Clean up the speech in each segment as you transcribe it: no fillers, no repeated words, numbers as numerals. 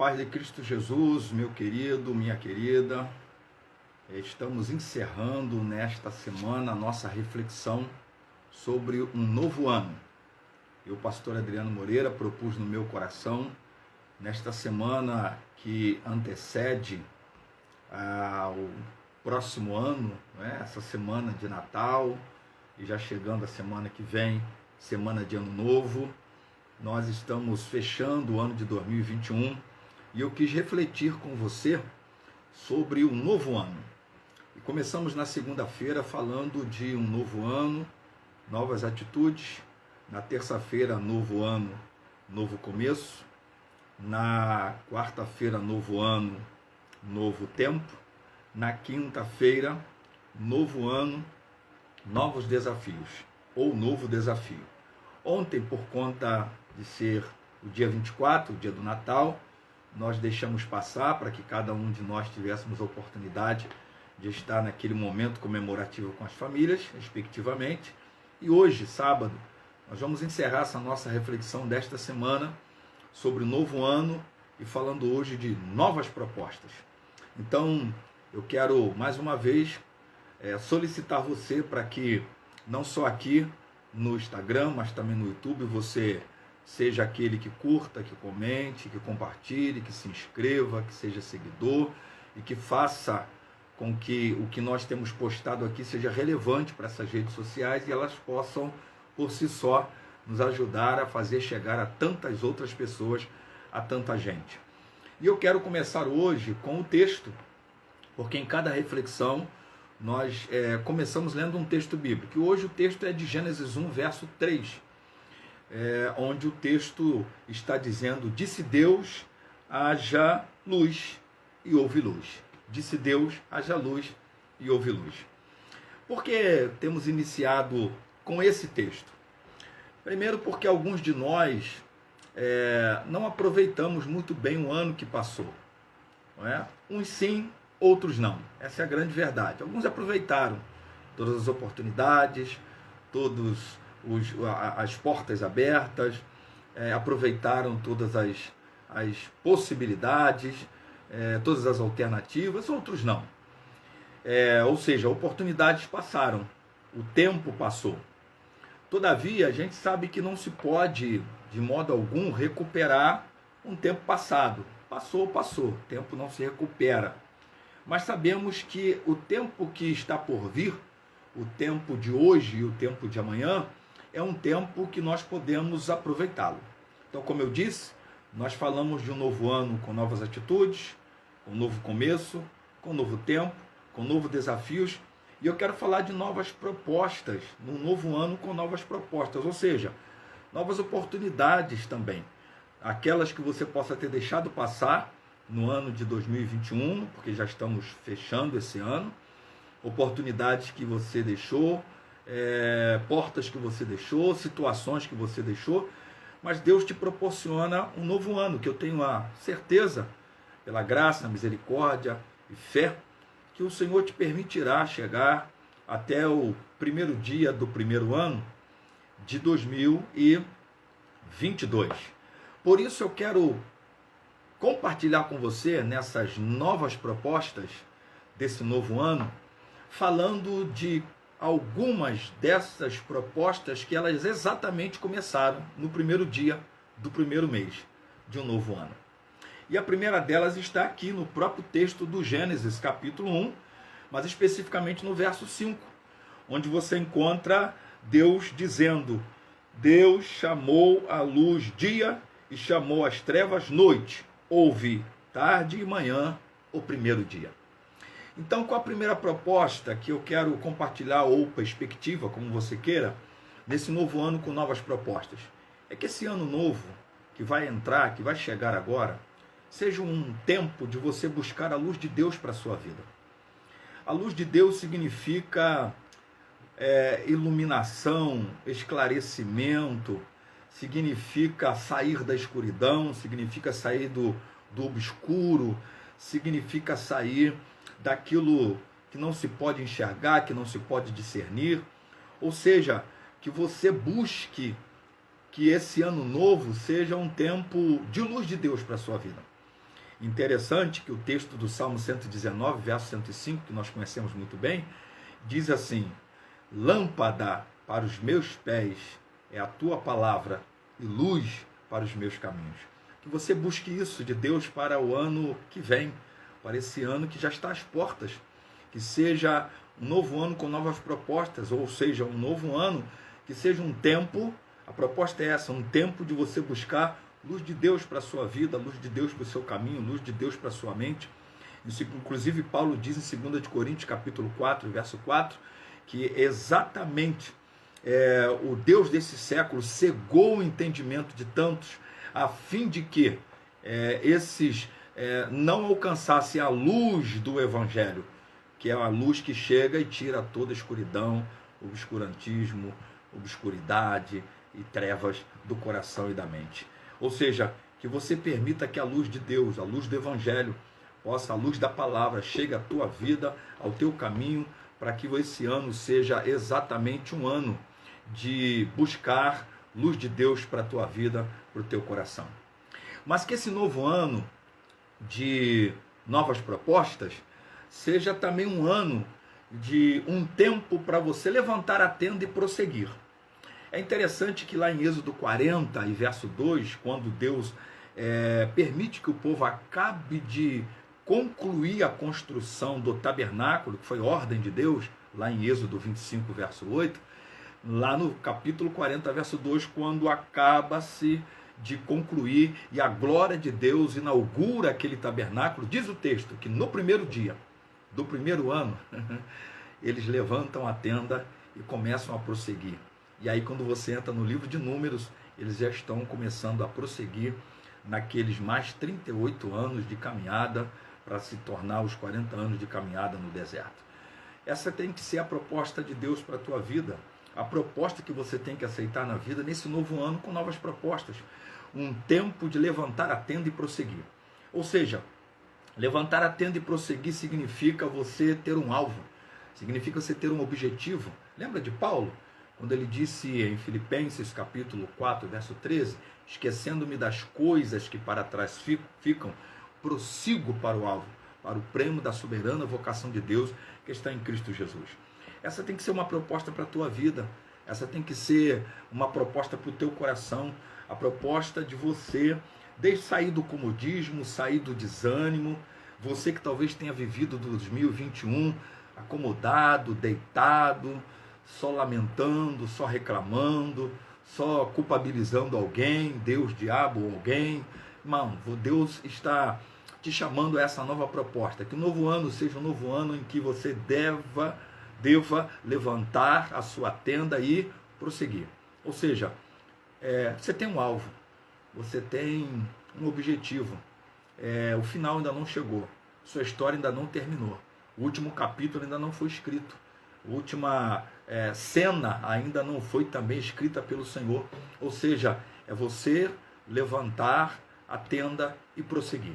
paz de Cristo Jesus, meu querido, minha querida, estamos encerrando nesta semana a nossa reflexão sobre um novo ano. Eu, pastor Adriano Moreira, propus no meu coração, nesta semana que antecede ao próximo ano, né, essa semana de Natal, e já chegando a semana que vem, semana de Ano Novo, nós estamos fechando o ano de 2021 e eu quis refletir com você sobre o novo ano. E começamos na segunda-feira falando de um novo ano, novas atitudes. Na terça-feira, novo ano, novo começo. Na quarta-feira, novo ano, novo tempo. Na quinta-feira, novo ano, novos desafios, ou novo desafio. Ontem, por conta de ser o dia 24, o dia do Natal, nós deixamos passar para que cada um de nós tivéssemos a oportunidade de estar naquele momento comemorativo com as famílias, respectivamente. E hoje, sábado, nós vamos encerrar essa nossa reflexão desta semana sobre o novo ano e falando hoje de novas propostas. Então, eu quero mais uma vez solicitar você para que não só aqui no Instagram, mas também no YouTube, você seja aquele que curta, que comente, que compartilhe, que se inscreva, que seja seguidor e que faça com que o que nós temos postado aqui seja relevante para essas redes sociais e elas possam, por si só, nos ajudar a fazer chegar a tantas outras pessoas, a tanta gente. E eu quero começar hoje com o texto, porque em cada reflexão nós começamos lendo um texto bíblico. E hoje o texto é de Gênesis 1, verso 3, onde o texto está dizendo: disse Deus, haja luz e houve luz. Disse Deus, haja luz e houve luz. Por que temos iniciado com esse texto? Primeiro porque alguns de nós não aproveitamos muito bem o ano que passou. Não é? Uns sim, outros não. Essa é a grande verdade. Alguns aproveitaram todas as oportunidades, todas as portas abertas, aproveitaram todas as possibilidades, todas as alternativas, outros não. Ou seja, oportunidades passaram, o tempo passou. Todavia, a gente sabe que não se pode, de modo algum, recuperar um tempo passado. Passou, o tempo não se recupera. Mas sabemos que o tempo que está por vir, o tempo de hoje e o tempo de amanhã, é um tempo que nós podemos aproveitá-lo. Então, como eu disse, nós falamos de um novo ano com novas atitudes, com um novo começo, com um novo tempo, com novos desafios, e eu quero falar de novas propostas, num novo ano com novas propostas, ou seja, novas oportunidades também. Aquelas que você possa ter deixado passar no ano de 2021, porque já estamos fechando esse ano, oportunidades que você deixou, portas que você deixou, situações que você deixou, mas Deus te proporciona um novo ano, que eu tenho a certeza, pela graça, misericórdia e fé, que o Senhor te permitirá chegar até o primeiro dia do primeiro ano de 2022. Por isso eu quero compartilhar com você nessas novas propostas desse novo ano, falando de algumas dessas propostas que elas exatamente começaram no primeiro dia do primeiro mês de um novo ano. E a primeira delas está aqui no próprio texto do Gênesis, capítulo 1, mas especificamente no verso 5, onde você encontra Deus dizendo: Deus chamou a luz dia e chamou as trevas noite. Houve tarde e manhã o primeiro dia. Então, qual a primeira proposta que eu quero compartilhar, ou perspectiva, como você queira, nesse novo ano com novas propostas? É que esse ano novo que vai entrar, que vai chegar agora, seja um tempo de você buscar a luz de Deus para a sua vida. A luz de Deus significa iluminação, esclarecimento, significa sair da escuridão, significa sair do obscuro, significa sair daquilo que não se pode enxergar, que não se pode discernir. Ou seja, que você busque que esse ano novo seja um tempo de luz de Deus para a sua vida. Interessante que o texto do Salmo 119, verso 105, que nós conhecemos muito bem, diz assim: lâmpada para os meus pés é a tua palavra e luz para os meus caminhos. Que você busque isso de Deus para o ano que vem, para esse ano que já está às portas. Que seja um novo ano com novas propostas, ou seja, um novo ano que seja um tempo, a proposta é essa, um tempo de você buscar luz de Deus para a sua vida, luz de Deus para o seu caminho, luz de Deus para a sua mente. Isso, inclusive, Paulo diz em 2 de Coríntios, capítulo 4, verso 4, que exatamente o Deus desse século cegou o entendimento de tantos, a fim de que esses não alcançassem a luz do Evangelho, que é a luz que chega e tira toda a escuridão, obscurantismo, obscuridade e trevas do coração e da mente. Ou seja, que você permita que a luz de Deus, a luz do Evangelho, a luz da palavra, chegue à tua vida, ao teu caminho, para que esse ano seja exatamente um ano de buscar luz de Deus para a tua vida, para o teu coração. Mas que esse novo ano de novas propostas seja também um ano de um tempo para você levantar a tenda e prosseguir. É interessante que lá em Êxodo 40 e verso 2, quando Deus permite que o povo acabe de concluir a construção do tabernáculo, que foi ordem de Deus, lá em Êxodo 25, verso 8, lá no capítulo 40, verso 2, quando acaba-se de concluir e a glória de Deus inaugura aquele tabernáculo, diz o texto que no primeiro dia do primeiro ano, eles levantam a tenda e começam a prosseguir. E aí, quando você entra no livro de Números, eles já estão começando a prosseguir naqueles mais 38 anos de caminhada para se tornar os 40 anos de caminhada no deserto. Essa tem que ser a proposta de Deus para a tua vida, a proposta que você tem que aceitar na vida nesse novo ano com novas propostas. Um tempo de levantar a tenda e prosseguir. Ou seja, levantar a tenda e prosseguir significa você ter um alvo, significa você ter um objetivo. Lembra de Paulo? Quando ele disse em Filipenses capítulo 4, verso 13, esquecendo-me das coisas que para trás ficam, prossigo para o alvo, para o prêmio da soberana vocação de Deus que está em Cristo Jesus. Essa tem que ser uma proposta para a tua vida, essa tem que ser uma proposta para o teu coração, a proposta de você sair do comodismo, sair do desânimo, você que talvez tenha vivido 2021 acomodado, deitado, só lamentando, só reclamando, só culpabilizando alguém, Deus, diabo ou alguém. Irmão, Deus está te chamando a essa nova proposta, que o novo ano seja um novo ano em que você deva levantar a sua tenda e prosseguir. Ou seja, você tem um alvo, você tem um objetivo, o final ainda não chegou, sua história ainda não terminou, o último capítulo ainda não foi escrito, a última cena ainda não foi também escrita pelo Senhor. Ou seja, é você levantar a tenda e prosseguir.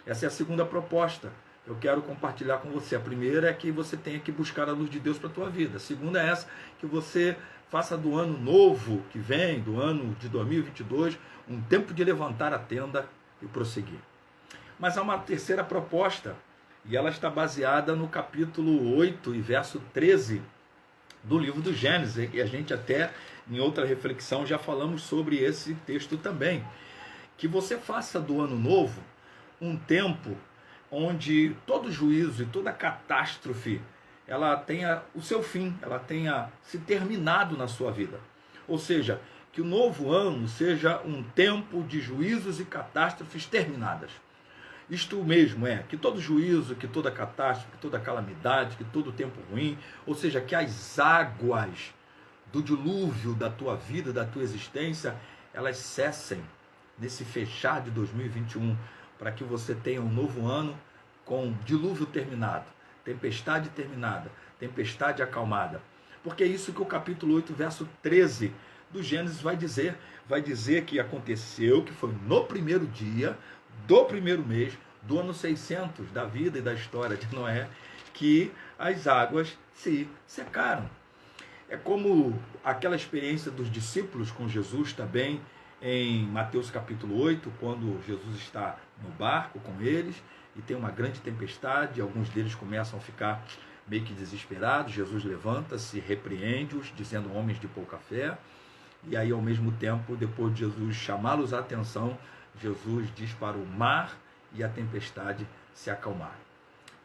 Essa é a segunda proposta que eu quero compartilhar com você. A primeira é que você tenha que buscar a luz de Deus para a tua vida. A segunda é essa, que você faça do ano novo que vem, do ano de 2022, um tempo de levantar a tenda e prosseguir. Mas há uma terceira proposta, e ela está baseada no capítulo 8 e verso 13 do livro do Gênesis, e a gente até em outra reflexão já falamos sobre esse texto também. Que você faça do ano novo um tempo onde todo juízo e toda catástrofe ela tenha o seu fim, ela tenha se terminado na sua vida. Ou seja, que o novo ano seja um tempo de juízos e catástrofes terminadas. Isto mesmo que todo juízo, que toda catástrofe, que toda calamidade, que todo tempo ruim, ou seja, que as águas do dilúvio da tua vida, da tua existência, elas cessem nesse fechar de 2021, para que você tenha um novo ano com dilúvio terminado, tempestade terminada, tempestade acalmada. Porque é isso que o capítulo 8, verso 13 do Gênesis vai dizer que aconteceu, que foi no primeiro dia do primeiro mês do ano 600 da vida e da história de Noé, que as águas se secaram. É como aquela experiência dos discípulos com Jesus também, em Mateus capítulo 8, quando Jesus está no barco com eles, e tem uma grande tempestade, alguns deles começam a ficar meio que desesperados. Jesus levanta-se, repreende-os, dizendo: homens de pouca fé. E aí, ao mesmo tempo, depois de Jesus chamá-los a atenção, Jesus diz para o mar e a tempestade se acalmar.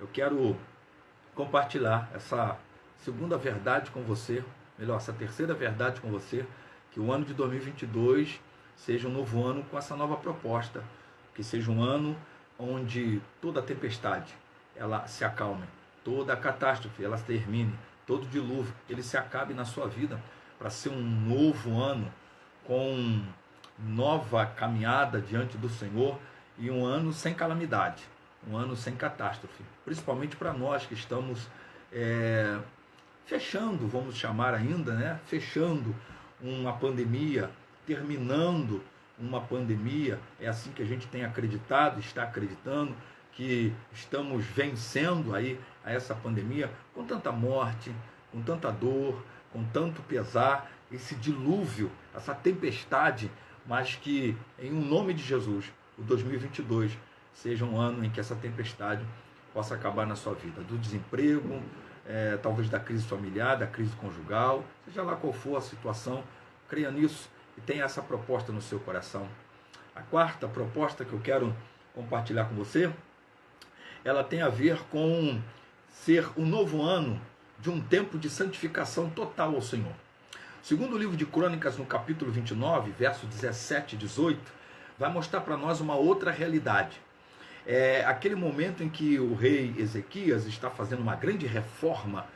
Eu quero compartilhar essa segunda verdade com você, melhor, essa terceira verdade com você, que o ano de 2022 seja um novo ano com essa nova proposta, que seja um ano onde toda a tempestade ela se acalme, toda a catástrofe ela termine, todo dilúvio ele se acabe na sua vida, para ser um novo ano com nova caminhada diante do Senhor, e um ano sem calamidade, um ano sem catástrofe, principalmente para nós que estamos fechando, vamos chamar ainda, né? Fechando uma pandemia, terminando uma pandemia. É assim que a gente tem acreditado, está acreditando que estamos vencendo aí a essa pandemia, com tanta morte, com tanta dor, com tanto pesar, esse dilúvio, essa tempestade, mas que em nome de Jesus, o 2022 seja um ano em que essa tempestade possa acabar na sua vida, do desemprego, talvez da crise familiar, da crise conjugal, seja lá qual for a situação, creia nisso e tenha essa proposta no seu coração. A quarta proposta que eu quero compartilhar com você, ela tem a ver com ser um novo ano de um tempo de santificação total ao Senhor. Segundo o livro de Crônicas, no capítulo 29, versos 17 e 18, vai mostrar para nós uma outra realidade. É aquele momento em que o rei Ezequias está fazendo uma grande reforma,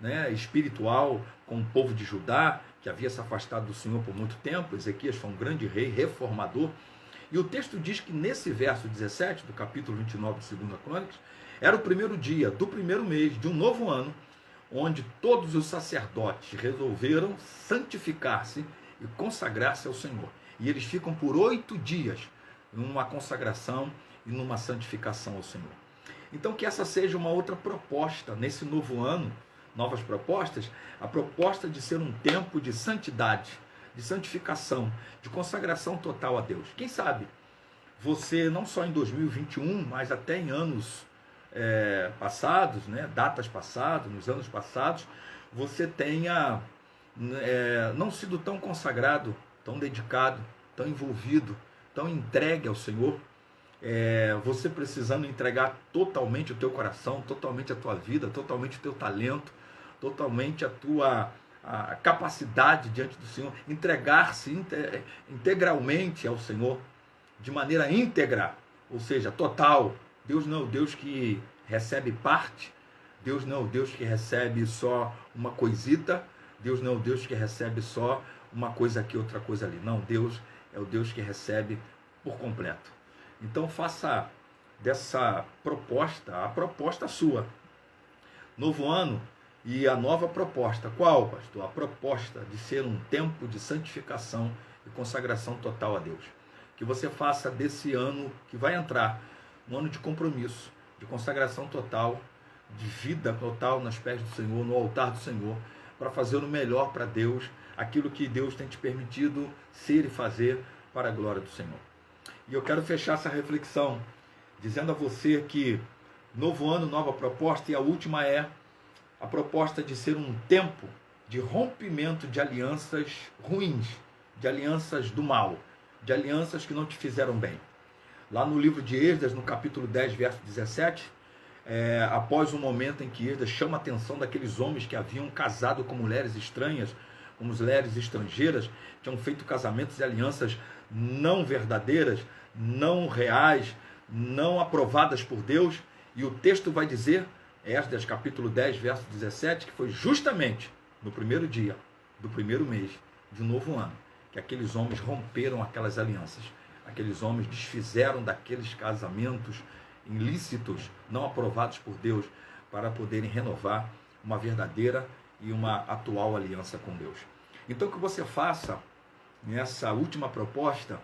né, espiritual com o povo de Judá, que havia se afastado do Senhor por muito tempo. Ezequias foi um grande rei reformador. E o texto diz que nesse verso 17 do capítulo 29 de 2 Crônicas, era o primeiro dia do primeiro mês de um novo ano, onde todos os sacerdotes resolveram santificar-se e consagrar-se ao Senhor. E eles ficam por 8 dias numa consagração e numa santificação ao Senhor. Então, que essa seja uma outra proposta nesse novo ano, novas propostas, a proposta de ser um tempo de santidade, de santificação, de consagração total a Deus. Quem sabe você, não só em 2021, mas até em anos passados, né, datas passadas, nos anos passados, você tenha não sido tão consagrado, tão dedicado, tão envolvido, tão entregue ao Senhor, você precisando entregar totalmente o teu coração, totalmente a tua vida, totalmente o teu talento, totalmente a tua capacidade diante do Senhor, entregar-se integralmente ao Senhor, de maneira íntegra, ou seja, total. Deus não é o Deus que recebe parte, Deus não é o Deus que recebe só uma coisita, Deus não é o Deus que recebe só uma coisa aqui, outra coisa ali. Não, Deus é o Deus que recebe por completo. Então faça dessa proposta a proposta sua. Novo ano e a nova proposta. Qual, pastor? A proposta de ser um tempo de santificação e consagração total a Deus. Que você faça desse ano que vai entrar um ano de compromisso, de consagração total, de vida total nos pés do Senhor, no altar do Senhor, para fazer o melhor para Deus, aquilo que Deus tem te permitido ser e fazer para a glória do Senhor. E eu quero fechar essa reflexão dizendo a você que novo ano, nova proposta, e a última é a proposta de ser um tempo de rompimento de alianças ruins, de alianças do mal, de alianças que não te fizeram bem. Lá no livro de Esdras, no capítulo 10, verso 17, após um momento em que Esdras chama a atenção daqueles homens que haviam casado com mulheres estranhas, com mulheres estrangeiras, tinham feito casamentos e alianças não verdadeiras, não reais, não aprovadas por Deus, e o texto vai dizer, Esdras capítulo 10, verso 17, que foi justamente no primeiro dia do primeiro mês de um novo ano, que aqueles homens romperam aquelas alianças. Aqueles homens desfizeram daqueles casamentos ilícitos, não aprovados por Deus, para poderem renovar uma verdadeira e uma atual aliança com Deus. Então, que você faça nessa última proposta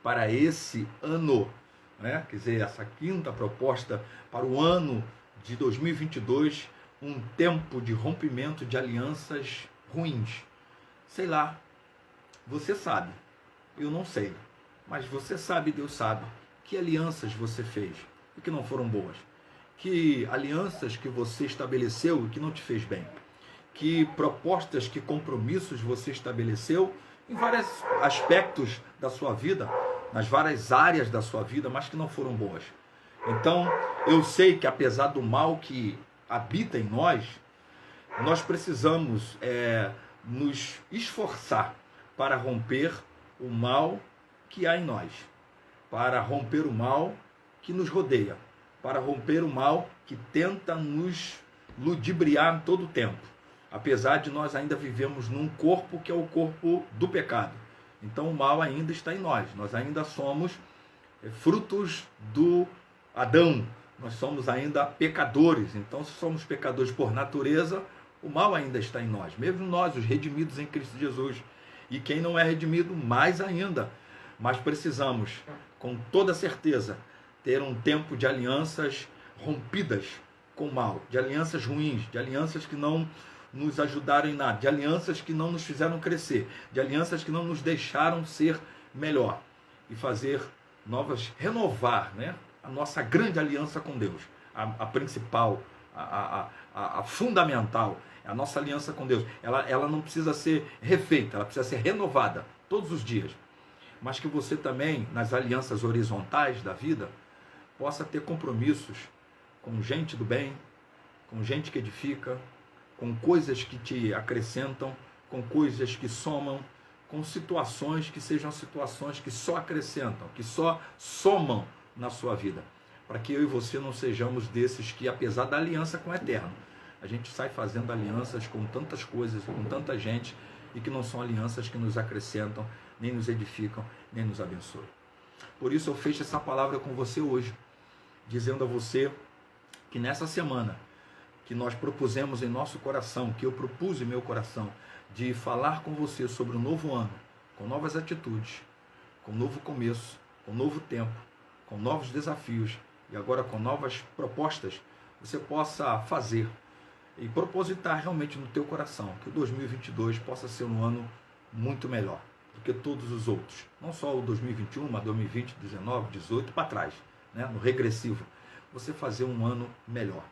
para esse ano, né? Quer dizer, essa quinta proposta para o ano de 2022, um tempo de rompimento de alianças ruins. Sei lá, você sabe, eu não sei. Mas você sabe, Deus sabe, Que alianças você fez e que não foram boas? Que alianças que você estabeleceu e que não te fez bem? Que propostas, que compromissos você estabeleceu em vários aspectos da sua vida, nas várias áreas da sua vida, mas que não foram boas? Então, eu sei que apesar do mal que habita em nós precisamos nos esforçar para romper o mal que há em nós, para romper o mal que nos rodeia, para romper o mal que tenta nos ludibriar todo o tempo, apesar de nós ainda vivemos num corpo que é o corpo do pecado. Então o mal ainda está em nós ainda somos frutos do Adão, nós somos ainda pecadores. Então, se somos pecadores por natureza, o mal ainda está em nós, mesmo nós, os redimidos em Cristo Jesus. E quem não é redimido, mais ainda. Mas precisamos, com toda certeza, ter um tempo de alianças rompidas com o mal, de alianças ruins, de alianças que não nos ajudaram em nada, de alianças que não nos fizeram crescer, de alianças que não nos deixaram ser melhor e fazer novas, renovar, né, a nossa grande aliança com Deus, a principal, a fundamental, a nossa aliança com Deus. Ela não precisa ser refeita, ela precisa ser renovada todos os dias. Mas que você também, nas alianças horizontais da vida, possa ter compromissos com gente do bem, com gente que edifica, com coisas que te acrescentam, com coisas que somam, com situações que sejam situações que só acrescentam, que só somam na sua vida, para que eu e você não sejamos desses que, apesar da aliança com o Eterno, a gente sai fazendo alianças com tantas coisas, com tanta gente, e que não são alianças que nos acrescentam, nem nos edificam, nem nos abençoam. Por isso eu fecho essa palavra com você hoje, dizendo a você que nessa semana que nós propusemos em nosso coração, que eu propus em meu coração, de falar com você sobre um novo ano, com novas atitudes, com um novo começo, com um novo tempo, com novos desafios e agora com novas propostas, você possa fazer e propositar realmente no teu coração que o 2022 possa ser um ano muito melhor do que todos os outros. Não só o 2021, mas 2020, 19, 18 para trás, né? No regressivo. Você fazer um ano melhor.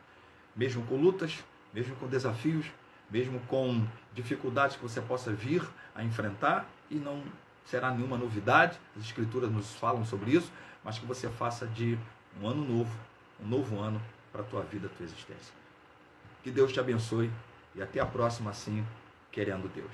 Mesmo com lutas, mesmo com desafios, mesmo com dificuldades que você possa vir a enfrentar, e não será nenhuma novidade, as Escrituras nos falam sobre isso, mas que você faça de um ano novo, um novo ano para a tua vida, a tua existência. Que Deus te abençoe e até a próxima, assim, querendo Deus.